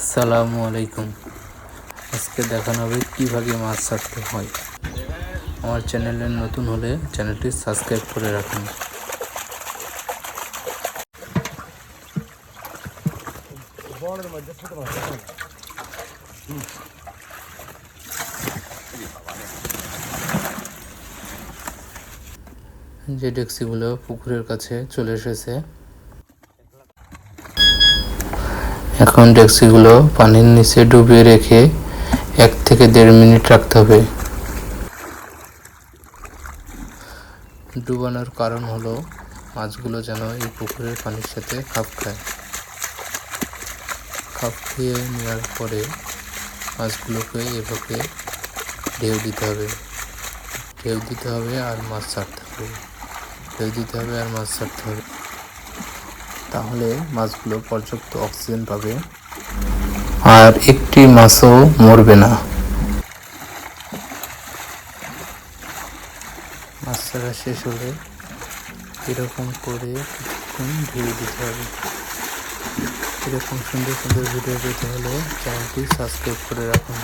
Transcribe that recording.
আসসালামু আলাইকুম। আজকে দেখানো হবে কীভাবে মাছ ছাড়তে হয়। আমার চ্যানেলে নতুন হলে চ্যানেলটি সাবস্ক্রাইব করে রাখুন। যে ডেকচিগুলো পুকুরের কাছে চলে এসেছে, এখন ডেকচিগুলো পানির নিচে ডুবিয়ে রেখে 1 থেকে 1.5 মিনিট রাখতে হবে। ডুবানোর কারণ হলো মাছগুলো যেন এই পুকুরের পানির সাথে খাপ খায়। খাপ খেয়ে নেওয়ার পরে মাছগুলোকে এভাবে ঢেউ দিতে হবে আর মাছ ছাড়তে হবে। তাহলে মাছগুলো পর্যাপ্ত অক্সিজেন পাবে আর একটি মাছও মরবে না। মাছ ছাড়া শেষ হলে এরকম করে কিছুক্ষণ ঢেউ দিতে হবে। এরকম সুন্দর সুন্দর ভিডিও পেতে হলে চ্যানেলটি সাবস্ক্রাইব করে রাখুন।